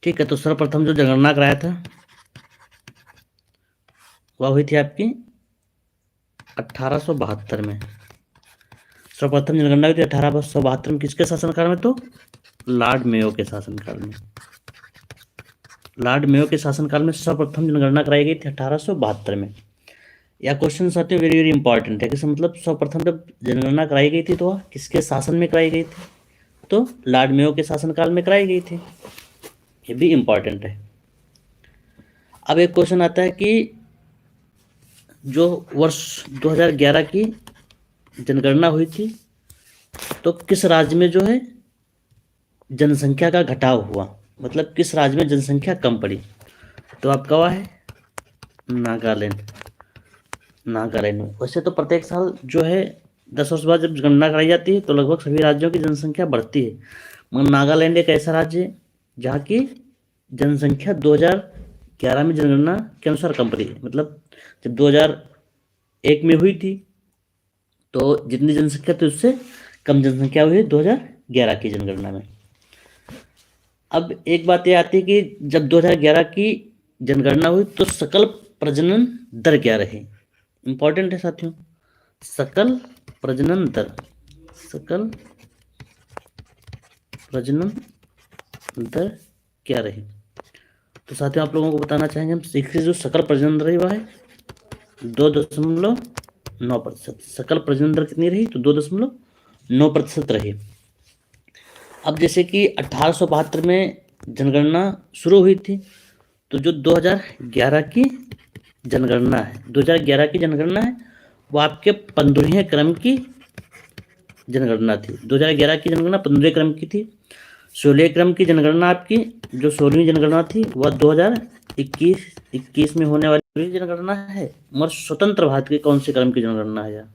ठीक है, तो सर्वप्रथम जो जनगणना कराया था वह हुई थी आपकी 1872 में। सर्वप्रथम जनगणना हुई थी 1872 में, किसके शासनकाल में? तो लॉर्ड मेयो के शासनकाल में। लॉर्ड मेयो के शासनकाल में सर्वप्रथम जनगणना कराई गई थी 1872 में। यह क्वेश्चन आते वेरी वेरी इंपॉर्टेंट है, किस मतलब सर्वप्रथम जब जनगणना कराई गई थी तो वह किसके शासन में कराई गई थी? तो लॉर्ड मेयो के शासनकाल में कराई गई थी। ये भी इंपॉर्टेंट है। अब एक क्वेश्चन आता है कि जो वर्ष 2011 की जनगणना हुई थी तो किस राज्य में जो है जनसंख्या का घटाव हुआ, मतलब किस राज्य में जनसंख्या कम पड़ी? तो आपका वह है नागालैंड। नागालैंड में वैसे तो प्रत्येक साल जो है 10 वर्ष बाद जब गणना कराई जाती है तो लगभग सभी राज्यों की जनसंख्या बढ़ती है, मगर नागालैंड एक ऐसा राज्य है जहाँ की जनसंख्या 2011 में जनगणना के अनुसार कम पड़ी है। मतलब जब 2001 में हुई थी तो जितनी जनसंख्या थी उससे कम जनसंख्या हुई है 2011 की जनगणना में। अब एक बात ये आती है कि जब 2011 की जनगणना हुई तो सकल प्रजनन दर क्या रही? इंपॉर्टेंट है साथियों, सकल प्रजनन दर। सकल प्रजनन दर क्या रही? तो साथियों आप लोगों को बताना चाहेंगे हम, इसकी जो सकल प्रजनन दर रही वह है 2.9%। सकल प्रजनन दर कितनी रही? तो 2.9% रही। अब जैसे कि 1872 में जनगणना शुरू हुई थी, तो जो 2011 की जनगणना है, 2011 की जनगणना है वो आपके 15वें क्रम की जनगणना थी। 2011 की जनगणना 15वें क्रम की थी। 16वें क्रम की जनगणना आपकी जो 16वीं जनगणना थी वह 2021 में होने वाली जनगणना है। मगर स्वतंत्र भारत के कौन से क्रम की जनगणना है यार?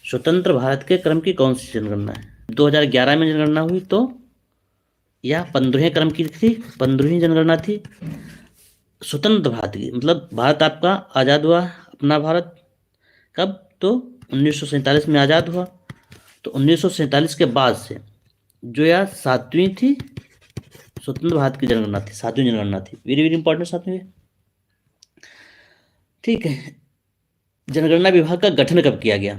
स्वतंत्र भारत के क्रम की कौन सी जनगणना है? 2011 में जनगणना हुई तो यह 15वें क्रम की थी, 15वीं जनगणना थी स्वतंत्र भारत की। मतलब भारत आपका आज़ाद हुआ, अपना भारत कब? तो 1947 में आज़ाद हुआ। तो 1947 के बाद से जो यह 7वीं थी स्वतंत्र भारत की जनगणना थी, 7वीं जनगणना थी। वेरी वेरी इंपॉर्टेंट 7वीं। ठीक है, जनगणना विभाग का गठन कब किया गया?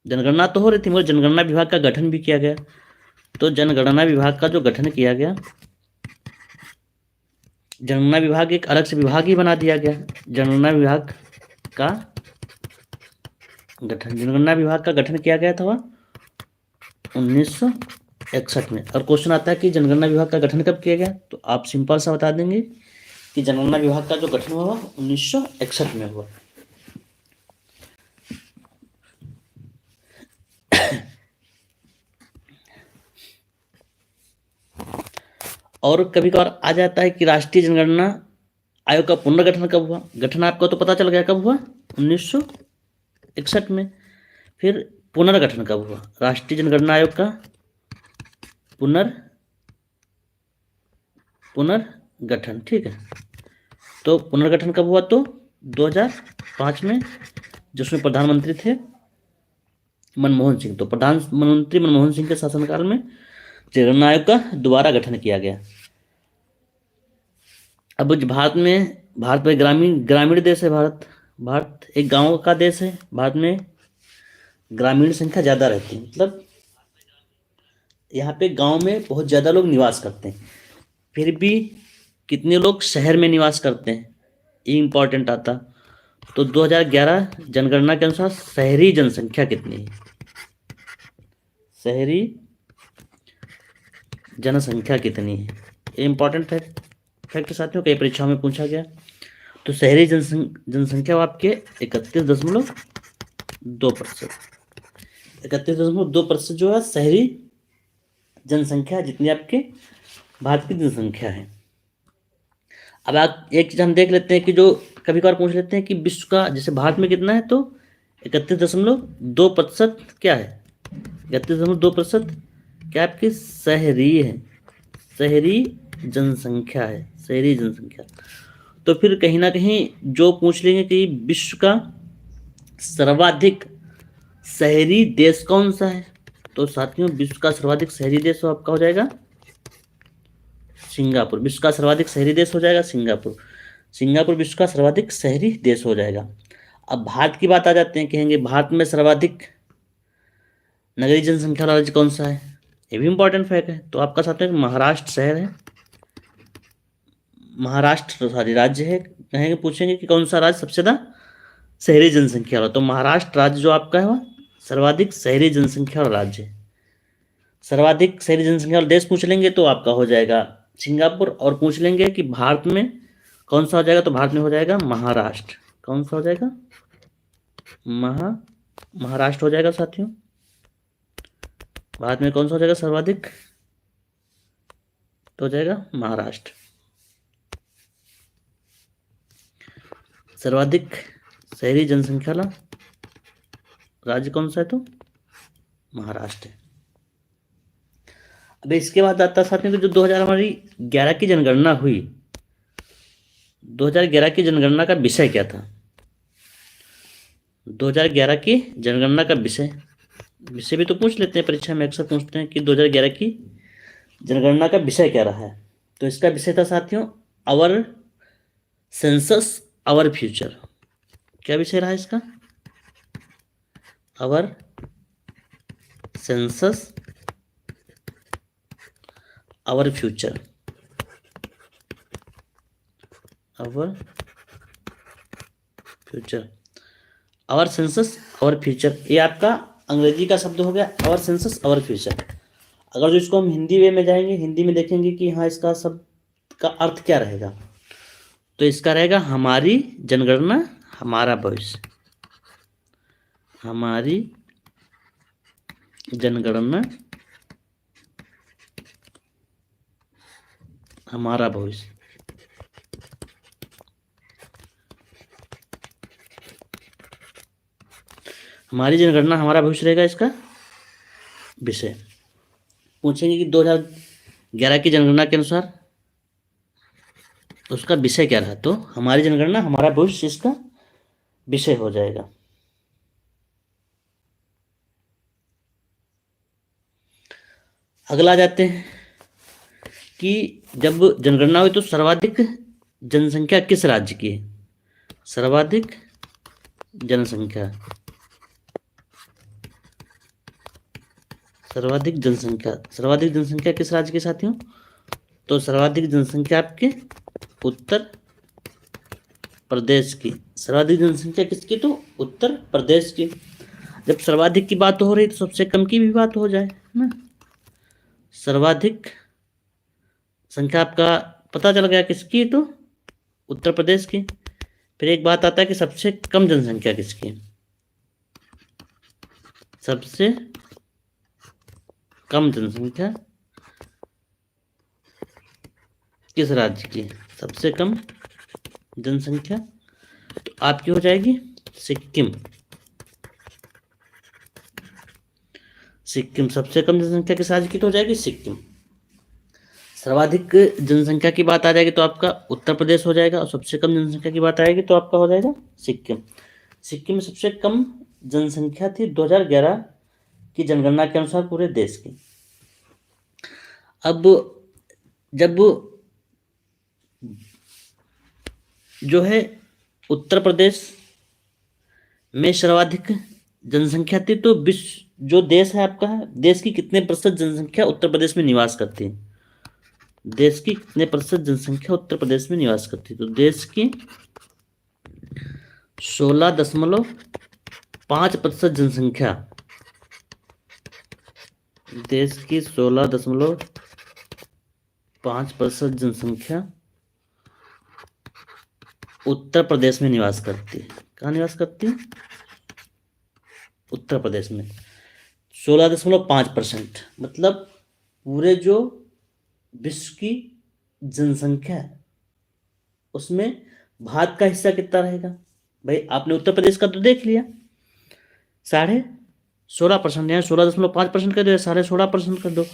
जनगणना तो हो रही थी मगर जनगणना विभाग का गठन भी किया गया। तो जनगणना विभाग का जो गठन किया गया, जनगणना विभाग एक अलग से विभाग ही बना दिया गया। जनगणना विभाग का गठन, जनगणना विभाग का गठन किया गया था वह 1961 में। और क्वेश्चन आता है कि जनगणना विभाग का गठन कब किया गया, तो आप सिंपल सा बता देंगे कि जनगणना विभाग का जो गठन हुआ 1961 में हुआ। और कभी कभार आ जाता है कि राष्ट्रीय जनगणना आयोग का पुनर्गठन कब हुआ? गठन आपको तो पता चल गया कब हुआ, 1961 में। फिर पुनर्गठन कब हुआ? राष्ट्रीय जनगणना आयोग का पुनर्गठन। ठीक है, तो पुनर्गठन कब हुआ? तो 2005 में, जिसमें प्रधानमंत्री थे मनमोहन सिंह। तो प्रधानमंत्री मनमोहन सिंह के शासनकाल में जनगणना आयोग का दोबारा गठन किया गया। अब भारत में ग्रामीण ग्रामीण देश है। भारत एक गांव का देश है। भारत में ग्रामीण संख्या ज़्यादा रहती है, मतलब यहाँ पे गांव में बहुत ज़्यादा लोग निवास करते हैं। फिर भी कितने लोग शहर में निवास करते हैं, ये इंपॉर्टेंट आता। तो 2011 जनगणना के अनुसार शहरी जनसंख्या कितनी है? शहरी जनसंख्या कितनी है, ये इंपॉर्टेंट फैक्ट साथियों, कई परीक्षाओं में पूछा गया। तो शहरी जनसंख्या आपके 31.2%। 31.2% जो है शहरी जनसंख्या, जितनी आपके भारत की जनसंख्या है। अब आप एक चीज हम देख लेते हैं कि जो कभी कभार पूछ लेते हैं कि विश्व का, जैसे भारत में कितना है, तो 31.2% क्या है? 31.2% क्या आपकी शहरी है, शहरी जनसंख्या है, शहरी जनसंख्या। तो फिर कहीं ना कहीं जो पूछ लेंगे कि विश्व का सर्वाधिक शहरी देश कौन सा है, तो साथियों विश्व का सर्वाधिक शहरी देश आपका हो जाएगा सिंगापुर विश्व का सर्वाधिक शहरी देश हो जाएगा सिंगापुर। सिंगापुर विश्व का सर्वाधिक शहरी देश हो जाएगा। अब भारत की बात आ जाते हैं, कहेंगे भारत में सर्वाधिक नगरीय जनसंख्या वाला राज्य कौन सा है। ये भी इंपॉर्टेंट फैक्ट है। तो आपका साथ में महाराष्ट्र शहर है, महाराष्ट्र सॉरी राज्य है। कहेंगे पूछेंगे कि कौन सा राज्य सबसे ज़्यादा शहरी जनसंख्या वाला, तो महाराष्ट्र राज्य जो आपका है वह सर्वाधिक शहरी जनसंख्या वाला राज्य है। सर्वाधिक शहरी जनसंख्या वाला देश पूछ लेंगे तो आपका हो जाएगा सिंगापुर, और पूछ लेंगे कि भारत में कौन सा हो जाएगा, तो भारत में हो जाएगा महाराष्ट्र। कौन सा हो जाएगा, महाराष्ट्र हो जाएगा साथियों। भारत में कौन सा हो जाएगा सर्वाधिक, तो हो जाएगा महाराष्ट्र। सर्वाधिक शहरी जनसंख्या वाला राज्य कौन सा है, तो महाराष्ट्र है। अब इसके बाद आता है साथियों कि जो 2011 की जनगणना हुई, 2011 की जनगणना का विषय क्या था। 2011 की जनगणना का विषय भी तो पूछ लेते हैं परीक्षा में, अक्सर पूछते हैं कि 2011 की जनगणना का विषय क्या रहा है। तो इसका विषय था साथियों आवर सेंसस आवर फ्यूचर। क्या विषय रहा इसका, our census our future. Our future, our census our future, ये आपका अंग्रेजी का शब्द हो गया आवर सेंसस आवर फ्यूचर। अगर जो इसको हम हिंदी वे में जाएंगे, हिंदी में देखेंगे कि हाँ इसका शब्द का अर्थ क्या रहेगा, तो इसका रहेगा हमारी जनगणना हमारा भविष्य। हमारी जनगणना हमारा भविष्य। हमारी जनगणना हमारा भविष्य रहेगा इसका विषय। पूछेंगे कि 2011 की जनगणना के अनुसार उसका विषय क्या रहा, तो हमारी जनगणना हमारा भविष्य इसका विषय हो जाएगा। अगला आ जाते हैं कि जब जनगणना हुई तो सर्वाधिक जनसंख्या किस राज्य की है। सर्वाधिक जनसंख्या, सर्वाधिक जनसंख्या किस राज्य के साथियों, तो सर्वाधिक जनसंख्या आपके उत्तर प्रदेश की। सर्वाधिक जनसंख्या किसकी, तो उत्तर प्रदेश की। जब सर्वाधिक की बात हो रही तो सबसे कम की भी बात हो जाए ना। सर्वाधिक संख्या आपका पता चल गया किसकी, तो उत्तर प्रदेश की। फिर एक बात आता है कि सबसे कम जनसंख्या किसकी, सबसे कम जनसंख्या किस राज्य की, सबसे कम जनसंख्या तो आपकी हो जाएगी सिक्किम। सिक्किम सबसे कम जनसंख्या किस राज्य की, तो हो जाएगी सिक्किम। सर्वाधिक जनसंख्या की बात आ जाएगी तो आपका उत्तर प्रदेश हो जाएगा, और सबसे कम जनसंख्या की बात आएगी तो आपका हो जाएगा सिक्किम। सिक्किम में सबसे कम जनसंख्या थी 2011 की जनगणना के अनुसार पूरे देश की। अब जब जो है उत्तर प्रदेश में सर्वाधिक जनसंख्या थी, तो विश्व जो देश है आपका है, देश की कितने प्रतिशत जनसंख्या उत्तर प्रदेश में निवास करती है। देश की कितने प्रतिशत जनसंख्या उत्तर प्रदेश में निवास करती है, तो देश की 16.5% जनसंख्या, देश की 16.5% जनसंख्या उत्तर प्रदेश में निवास करती है। कहाँ निवास करती है, उत्तर प्रदेश में। 16.5%, मतलब पूरे जो विश्व की जनसंख्या है उसमें भारत का हिस्सा कितना रहेगा। भाई आपने उत्तर प्रदेश का तो देख लिया 16.5%, यहाँ 16.5% कर दो या 16.5% कर दो,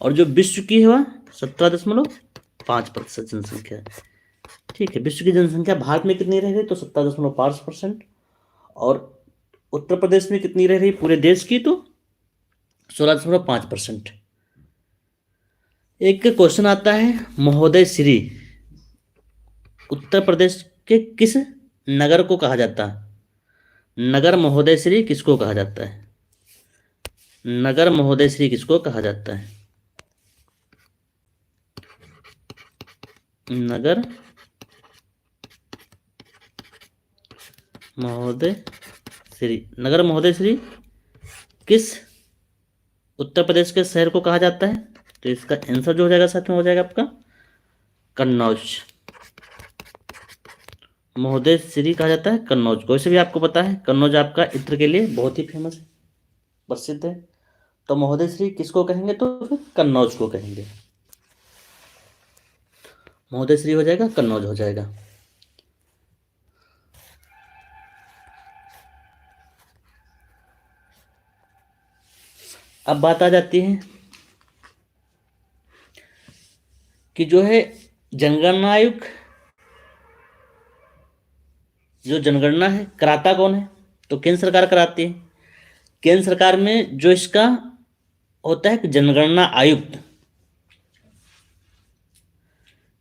और जो विश्व की है वह 17.5% जनसंख्या है। ठीक है, विश्व की जनसंख्या भारत में कितनी रह रही, तो 17.5%, और उत्तर प्रदेश में कितनी रह रही पूरे देश की, तो 16.5%। एक क्वेश्चन आता है, महोदय श्री उत्तर प्रदेश के किस नगर को कहा जाता है? नगर महोदय श्री किसको कहा जाता है? नगर महोदय श्री किसको कहा जाता है? नगर महोदय श्री, नगर महोदय श्री किस उत्तर प्रदेश के शहर को कहा जाता है? तो इसका आंसर जो हो जाएगा साथ में हो जाएगा आपका कन्नौज। महोदय श्री कहा जाता है कन्नौज को। वैसे भी आपको पता है कन्नौज आपका इत्र के लिए बहुत ही फेमस है, प्रसिद्ध है। तो महोदय श्री किसको कहेंगे? तो फिर कन्नौज को कहेंगे। महोदय श्री हो जाएगा, कन्नौज हो जाएगा। अब बात आ जाती है कि जो है जनगणना आयोग, जो जनगणना है कराता कौन है? तो केंद्र सरकार कराती है। केंद्र सरकार में जो इसका होता है जनगणना आयुक्त,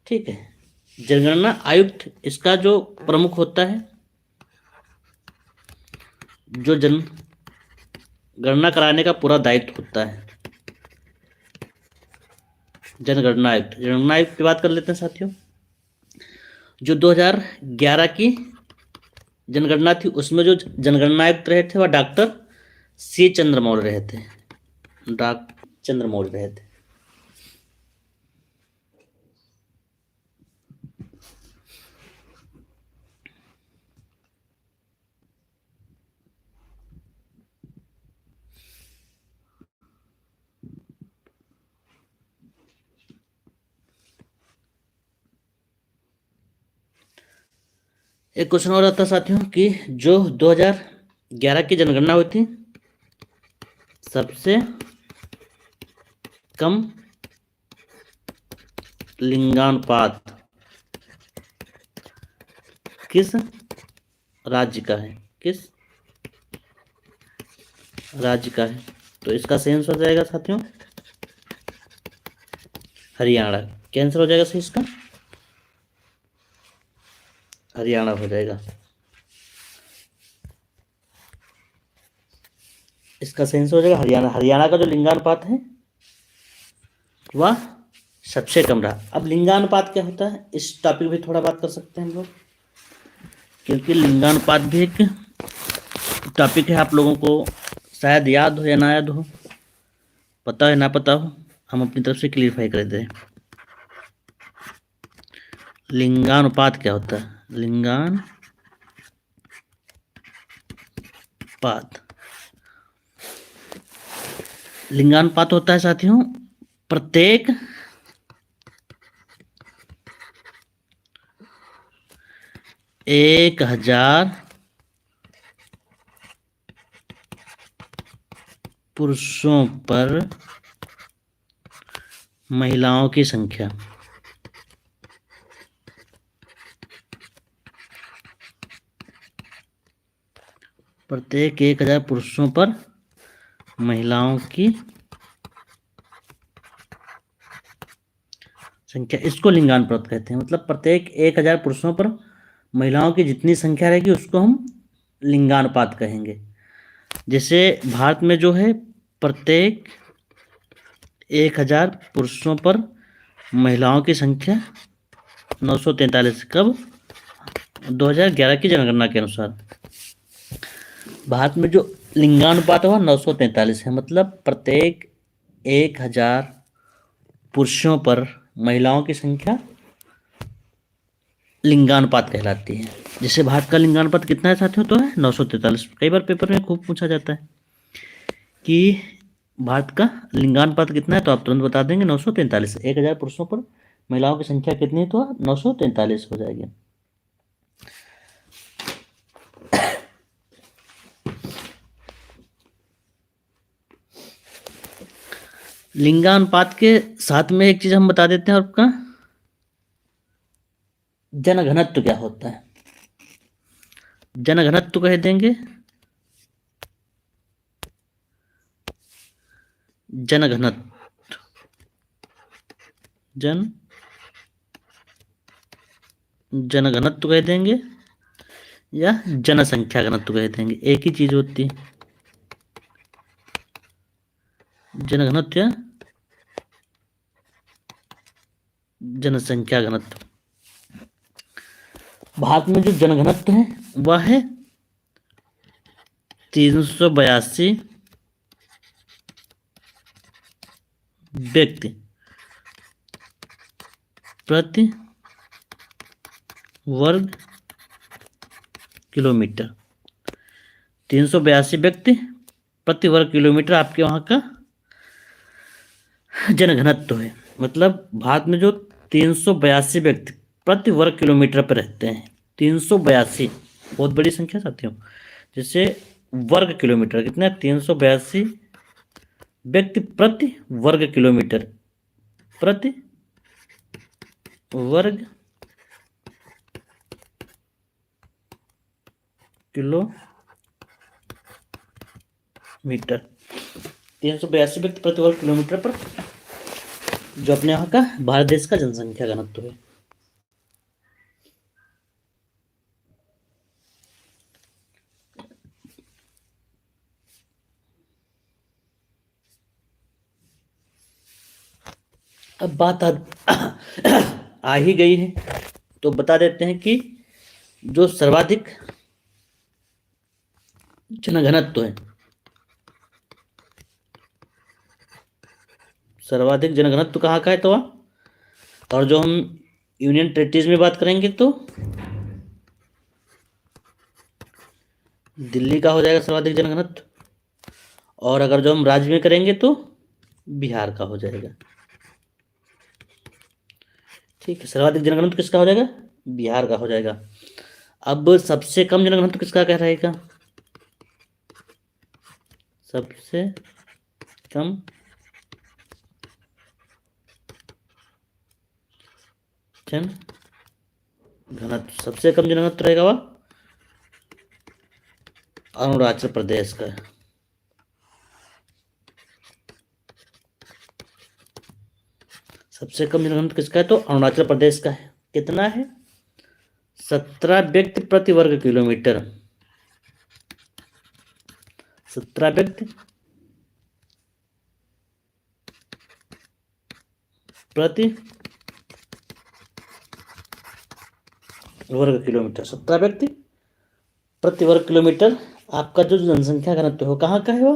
ठीक है, जनगणना आयुक्त इसका जो प्रमुख होता है, जो जनगणना कराने का पूरा दायित्व होता है, जनगणना आयुक्त। जनगणना आयुक्त की बात कर लेते हैं साथियों। जो 2011 की जनगणना थी उसमें जो जनगणना आयुक्त रहे थे वह डॉक्टर सी चंद्रमौली रहे थे। डॉक्टर चंद्रमौली रहे थे। एक क्वेश्चन और आता साथियों कि जो 2011 की जनगणना हुई थी, सबसे कम लिंगानुपात किस राज्य का है? किस राज्य का है? तो इसका सही आंसर हो जाएगा साथियों हरियाणा। क्या आंसर हो जाएगा सही इसका? हरियाणा हो जाएगा। इसका सही आंसर हो जाएगा हरियाणा। हरियाणा का जो लिंगानुपात है वह सबसे कम रहा। अब लिंगानुपात क्या होता है इस टॉपिक भी थोड़ा बात कर सकते हैं हम लोग, क्योंकि लिंगानुपात भी एक टॉपिक है, आप लोगों को शायद याद हो या ना याद हो, पता है ना पता हो, हम अपनी तरफ से क्लियरफाई कर दें। लिंगानुपात क्या होता है? लिंगानुपात होता है साथियों प्रत्येक 1000 पुरुषों पर महिलाओं की संख्या। प्रत्येक 1000 पुरुषों पर महिलाओं की संख्या, इसको लिंगानुपात कहते हैं। मतलब प्रत्येक 1000 पुरुषों पर महिलाओं की जितनी संख्या रहेगी उसको हम लिंगानुपात कहेंगे। जैसे भारत में जो है प्रत्येक 1000 पुरुषों पर महिलाओं की संख्या 943। कब? 2011 की जनगणना के अनुसार भारत में जो लिंगानुपात है वह 943 है। मतलब प्रत्येक 1000 पुरुषों पर महिलाओं की संख्या लिंगानुपात कहलाती है। जैसे भारत का लिंगानुपात कितना है साथियों? तो है 943। कई बार पेपर में खूब पूछा जाता है कि भारत का लिंगानुपात कितना है, तो आप तुरंत बता देंगे 943। 1000 पुरुषों पर महिलाओं की संख्या कितनी है? तो 943 हो जाएगी। लिंगानुपात के साथ में एक चीज हम बता देते हैं आपका, जनघनत्व क्या होता है? जनघनत्व कह देंगे जनघनत्व। जनघनत्व कह देंगे या जनसंख्या घनत्व कह देंगे, एक ही चीज होती है, जनघनत्व या जनसंख्या घनत्व। भारत में जो जनघनत्व है वह है 382 व्यक्ति प्रति वर्ग किलोमीटर। 382 व्यक्ति प्रति वर्ग किलोमीटर आपके वहाँ का जनघनत्व है। मतलब भारत में जो 382 व्यक्ति प्रति वर्ग किलोमीटर पर रहते हैं, 382 बहुत बड़ी संख्या साथियों। जैसे वर्ग किलोमीटर कितना है, 382 व्यक्ति प्रति वर्ग किलोमीटर, प्रति वर्ग किलोमीटर, 382 व्यक्ति प्रति वर्ग किलोमीटर पर जो अपने यहाँ का भारत देश का जनसंख्या घनत्व है। अब बात आ ही गई है तो बता देते हैं कि जो सर्वाधिक जनघनत्व है, सर्वाधिक जनघनत्व कहाँ का है तो और जो हम यूनियन टेरिटरीज में बात करेंगे तो दिल्ली का हो जाएगा सर्वाधिक जनघनत्व, और अगर जो हम राज्य में करेंगे तो बिहार का हो जाएगा। ठीक है, सर्वाधिक जनघनत्व किसका हो जाएगा, बिहार का हो जाएगा। अब सबसे कम जनघनत्व किसका कह रहेगा, सबसे कम जनघनत्व, सबसे कम जनघनत्व रहेगा वह अरुणाचल प्रदेश का। सबसे कम जनघनत्व किसका है तो अरुणाचल प्रदेश का है। कितना है, 17 व्यक्ति प्रति वर्ग किलोमीटर, 17 व्यक्ति प्रति वर्ग किलोमीटर, 17 व्यक्ति प्रति वर्ग किलोमीटर आपका जो जनसंख्या घनत्व है कहाँ का है वो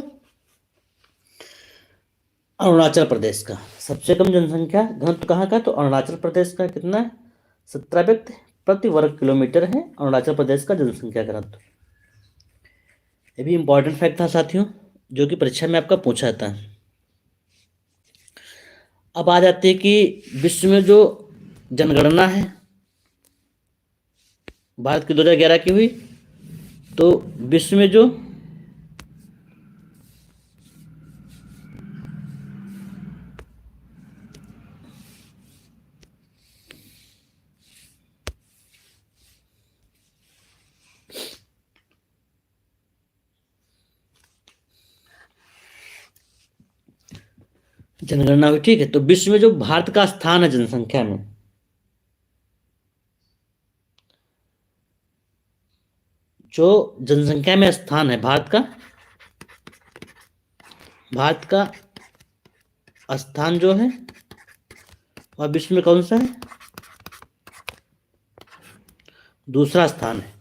अरुणाचल प्रदेश का। सबसे कम जनसंख्या घनत्व कहाँ का तो अरुणाचल प्रदेश का। कितना है, 17 व्यक्ति प्रति वर्ग किलोमीटर है अरुणाचल प्रदेश का जनसंख्या घनत्व। ये भी इंपॉर्टेंट फैक्ट था साथियों जो कि परीक्षा में आपका पूछा था। अब आ जाते हैं कि विश्व में जो जनगणना है भारत की 2011 की हुई, तो विश्व में जो जनगणना हुई, ठीक है, तो विश्व में जो भारत का स्थान है जनसंख्या में, जो जनसंख्या में स्थान है भारत का स्थान जो है वह विश्व में कौन सा है, दूसरा स्थान है।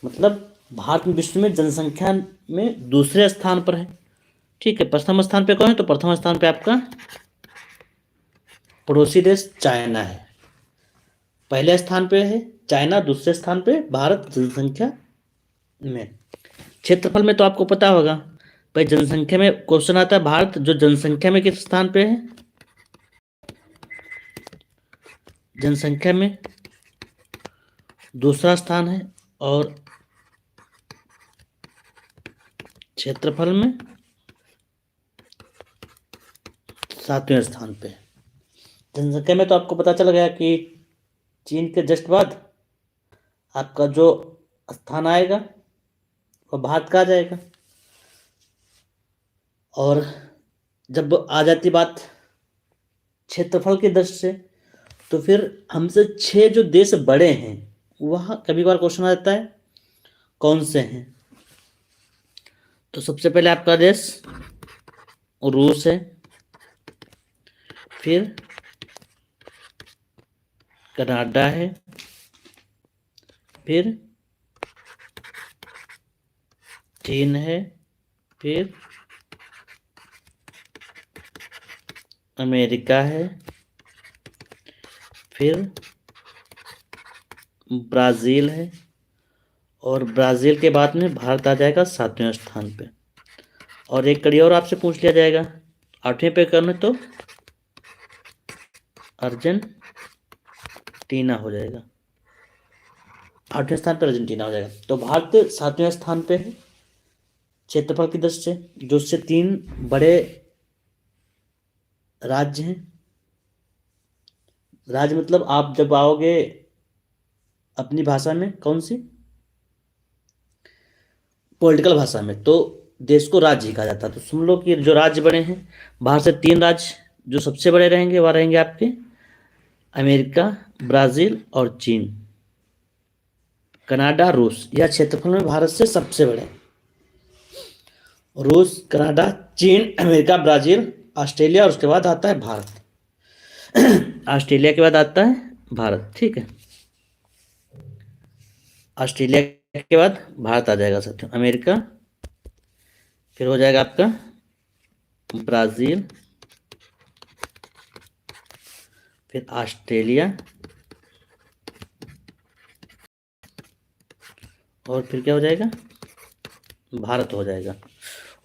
मतलब भारत में विश्व में जनसंख्या में दूसरे स्थान पर है। ठीक है, प्रथम स्थान पे कौन है तो प्रथम स्थान पे आपका पड़ोसी देश चाइना है। पहले स्थान पे है चाइना, दूसरे स्थान पे भारत जनसंख्या में। क्षेत्रफल में तो आपको पता होगा भाई, जनसंख्या में क्वेश्चन आता है भारत जो जनसंख्या में किस स्थान पे है, जनसंख्या में दूसरा स्थान है और क्षेत्रफल में 7वें स्थान पे। जनसंख्या में तो आपको पता चल गया कि चीन के जस्ट बाद आपका जो स्थान आएगा वह भारत का आ जाएगा। और जब आ जाती बात क्षेत्रफल की दृष्टि से, तो फिर हमसे 6 जो देश बड़े हैं वह कभी कभार क्वेश्चन आ जाता है कौन से हैं। तो सबसे पहले आपका देश रूस है, फिर कनाडा है, फिर चीन है, फिर अमेरिका है, फिर ब्राज़ील है, और ब्राज़ील के बाद में भारत आ जाएगा 7वें स्थान पे। और एक कड़ी और आपसे पूछ लिया जाएगा 8वें पे करने, तो अर्जेंटीना हो जाएगा, 8वें स्थान पर अर्जेंटीना हो जाएगा। तो भारत 7वें स्थान पे है क्षेत्रफल की दृष्टि से, जो उससे 3 बड़े राज्य हैं। राज्य मतलब आप जब आओगे अपनी भाषा में, कौन सी पॉलिटिकल भाषा में, तो देश को राज्य कहा जाता है। तो सुन लो कि जो राज्य बड़े हैं, बाहर से 3 राज्य जो सबसे बड़े रहेंगे वह रहेंगे आपके अमेरिका, ब्राज़ील और चीन। कनाडा, रूस, यह क्षेत्रफल में भारत से सबसे बड़े। रूस, कनाडा, चीन, अमेरिका, ब्राज़ील, ऑस्ट्रेलिया, और उसके बाद आता है भारत। ऑस्ट्रेलिया के बाद आता है भारत, ठीक है। ऑस्ट्रेलिया के बाद भारत आ जाएगा साथियों, अमेरिका, फिर हो जाएगा आपका ब्राज़ील, फिर ऑस्ट्रेलिया, और फिर क्या हो जाएगा, भारत हो जाएगा।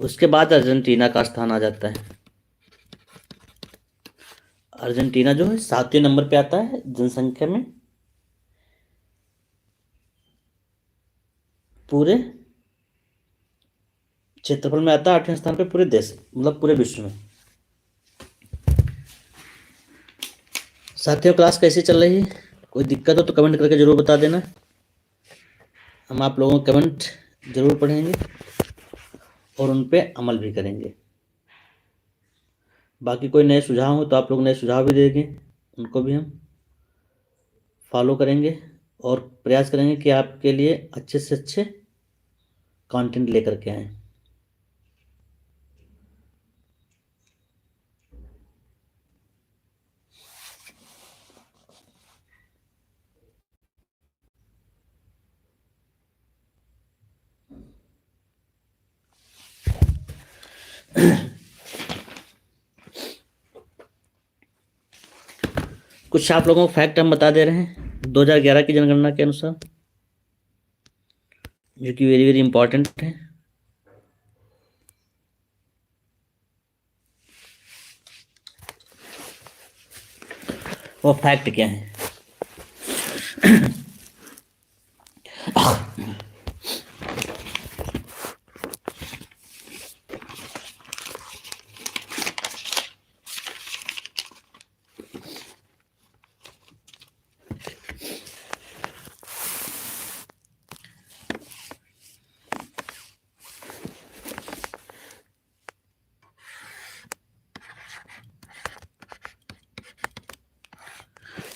उसके बाद अर्जेंटीना का स्थान आ जाता है। अर्जेंटीना जो है 7वें नंबर पे आता है जनसंख्या में, पूरे क्षेत्रफल में आता है 8वें स्थान पे पूरे देश, मतलब पूरे विश्व में। साथियों क्लास कैसी चल रही है? कोई दिक्कत हो तो कमेंट करके जरूर बता देना, हम आप लोगों के कमेंट जरूर पढ़ेंगे और उन पे अमल भी करेंगे। बाकी कोई नए सुझाव हो तो आप लोग नए सुझाव भी देंगे, उनको भी हम फॉलो करेंगे और प्रयास करेंगे कि आपके लिए अच्छे से अच्छे कंटेंट लेकर के आएँ। कुछ आप लोगों को फैक्ट हम बता दे रहे हैं 2011 की जनगणना के अनुसार, जो कि वेरी वेरी इंपॉर्टेंट है। वो फैक्ट क्या है?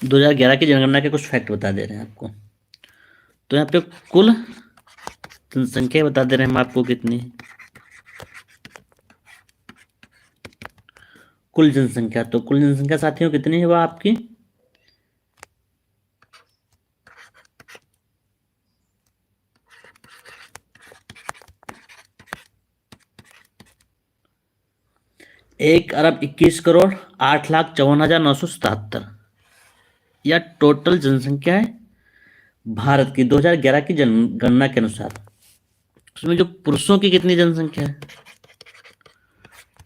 2011 की जनगणना के कुछ फैक्ट बता दे रहे हैं आपको। तो यहाँ पे कुल जनसंख्या बता दे रहे हैं हम आपको कितनी है। कुल जनसंख्या, तो कुल जनसंख्या साथियों कितनी है वह आपकी 1,21,08,54,977, यह टोटल जनसंख्या है भारत की 2011 की जनगणना के अनुसार। उसमें जो पुरुषों की कितनी जनसंख्या है,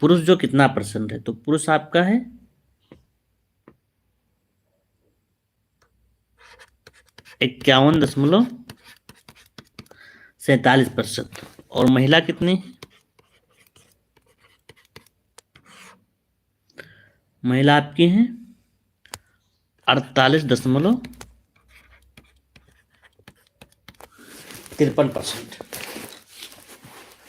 पुरुष जो कितना परसेंट है, तो पुरुष आपका है 51.47%, और महिला कितनी, महिला आपकी है 48.53%।